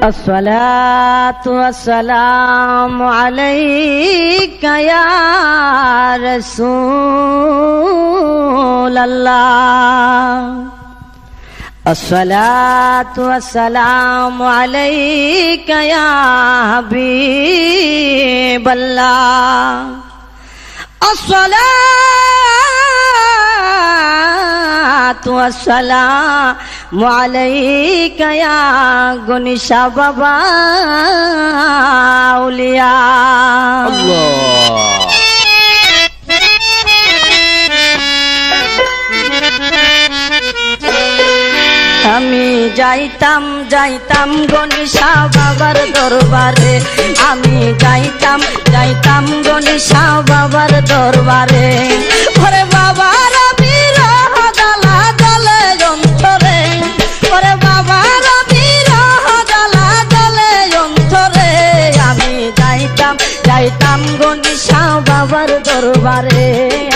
अस्सलातु वस्सलामु अलैका या रसूलल्लाह। अस्सलातु वस्सलामु अलैका या हबीबल्लाह। अस्सलातु वस्सलामु अलैका या गुनिशा बाबा औलिया। আমি যাইতাম যাইতাম গনিশা বাবার দরবারে, আমি যাইতাম যাইতাম গনিশা বাবার দরবারে। ওরে বাবার বিরহ জ্বালা জ্বলে অন্তরে, ওরে বাবার বিরহ জ্বালা জ্বলে অন্তরে। আমি যাইতাম যাইতাম গনিশা বাবার দরবারে,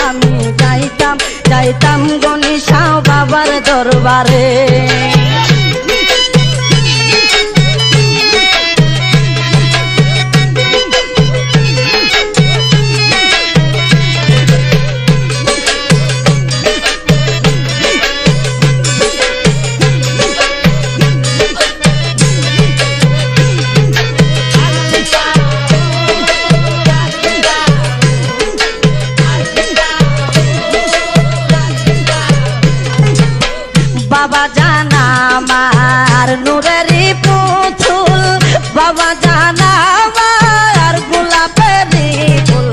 আমি যাইতাম যাইতাম গনিশা বাবার দরবারে। বাবা জানা আমার নূরেরই পুতুল, বাবা জানা আমার গোলাপেরই ফুল,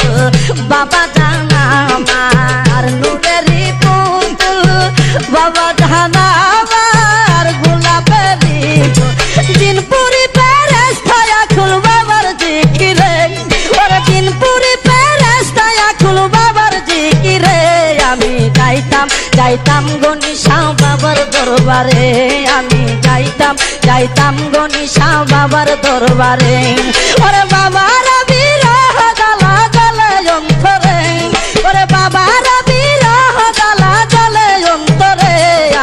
বাবা জানা আমার নূরেরই পুতুল, বাবা জানা আমার গোলাপেরই ফুল। দিনপুরি পেরেস্তায়া খুল বাবার জিকিরে, ওরে দিনপুরি পেরেস্তায়া খুল বাবার জিকিরে। আমি যাইতাম যাইতাম গনিশা বাবার দরবারে, আমি যাইতাম যাইতাম গনিশা বাবার দরবারে। ওরে বাবার বিরহ জ্বালা জ্বলে অন্তরে, ওরে বাবার বিরহ জ্বালা জ্বলে অন্তরে।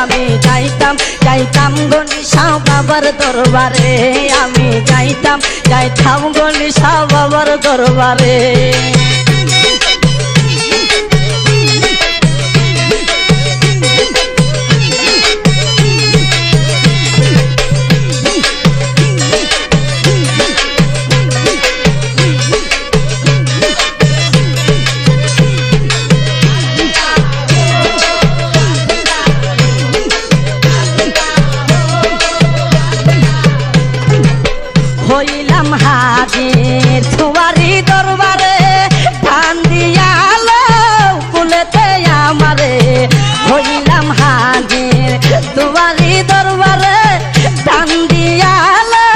আমি যাইতাম যাইতাম গনিশা বাবার দরবারে, আমি যাইতাম যাইতাম গনিশা বাবার দরবারে। হইলাম হাজির তোমারি দরবারে, ধান দিয়ালো কুলেতে আমারে। হইলাম হাজির তোমারি দরবারে, ধান দিয়ালো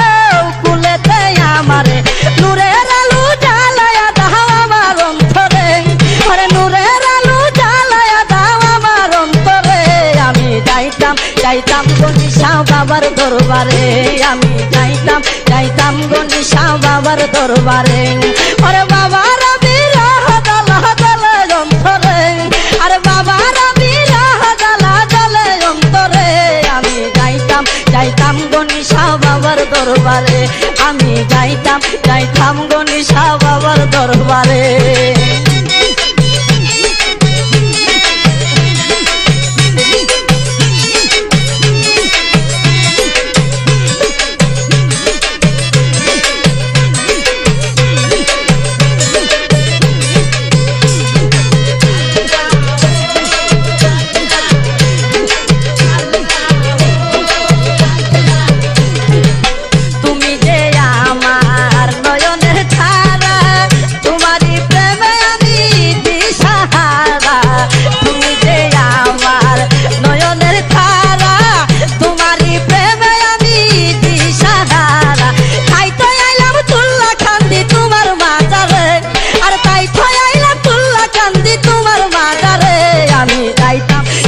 কুলেতে আমারে। নূরের আলো জ্বালায়া দাও আমার অন্তরে, ওরে নূরের আলো জ্বালায়া দাও আমার অন্তরে। আমি যাইতাম যাইতাম গনিশা বাবার দরবারে, আমি যাইতাম যাইতাম গনিশা বাবার দরবারে। ওরে বাবার বিরহ জ্বালা জ্বলে অন্তরে, আরে বাবার বিরহ জ্বালা জ্বলে অন্তরে। আমি যাইতাম যাইতাম গনিশা বাবার দরবারে, আমি যাইতাম যাইতাম গনিশা বাবার দরবারে।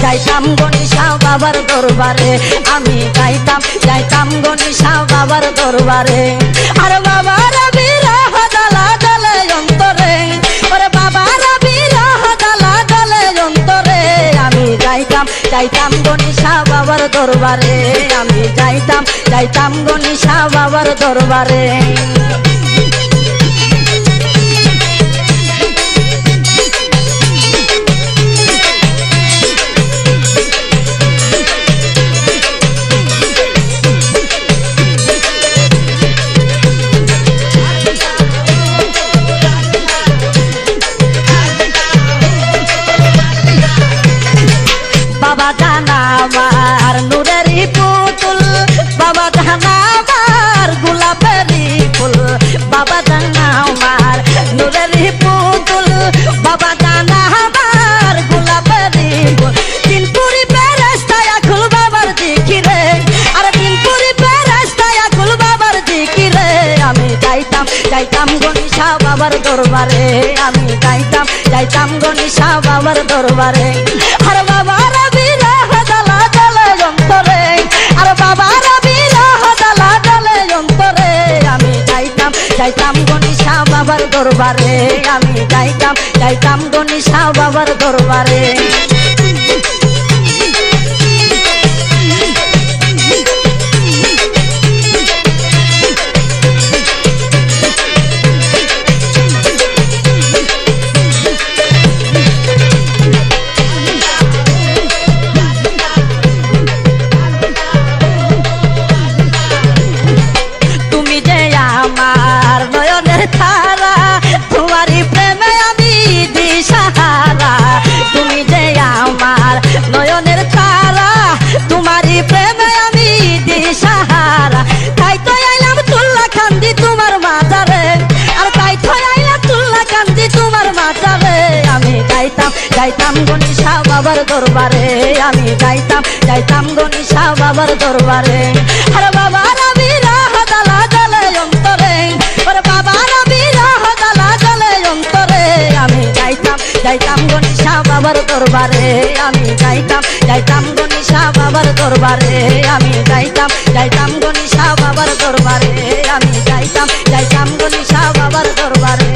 যাইতাম গনিশা বাবার দরবারে, আমি যাইতাম যাইতাম গনিশা বাবার দরবারে। আর বাবার বিরহ জ্বালা জ্বলে অন্তরে, ওরে বাবার বিরহ জ্বালা জ্বলে অন্তরে। আমি যাইতাম যাইতাম গণিসা বাবার দরবারে, আমি যাইতাম গণিসা বাবার দরবারে। বাবা জানা আমার নূরেরই পুতুল, বাবা জানা আমার গোলাপেরই ফুল, বাবা জানা আমার নূরেরই পুতুল, বাবা জানা আমার গোলাপেরই ফুল। দিনপুরি বেরেস্তায় আকুল বাবার জিকিরে, আর দিনপুরি বেরেস্তায় আকুল বাবার জিকিরে, আমি যাইতাম গণিসা বাবার দরবারে, আমি যাইতাম গণিসা বাবার দরবারে। আর বাবার বিরহ জ্বালা জ্বলে অন্তরে, আর বাবার বিরহ জ্বালা জ্বলে অন্তরে, আমি যাইতাম গণিসা বাবার দরবারে, আমি যাইতাম গণিসা বাবার দরবারে। আমার নয়নের তারা, তোমারই প্রেমে আমি দিশাহারা, তুমি যে আমার নয়নের তারা, তোমারই প্রেমে আমি দিশাহারা। তাই তো আইলাম তুল্লা কান্দি তোমার মাজারে, আর তাই তো আইলাম তুল্লা কান্দি তোমার মাজারে, আমি যাইতাম গণিসা বাবার দরবারে, আমি যাইতাম গণিসা বাবার দরবারে। আর বাবার বিরহ জ্বালা জ্বলে অন্তরে, ওরে বাবার বিরহ জ্বালা জ্বলে অন্তরে, আমি যাইতাম গণিসা বাবার দরবারে, আমি যাইতাম গণিসা বাবার দরবারে, আমি যাইতাম গণিসা বাবার দরবারে, আমি যাইতাম গণিসা বাবার দরবারে।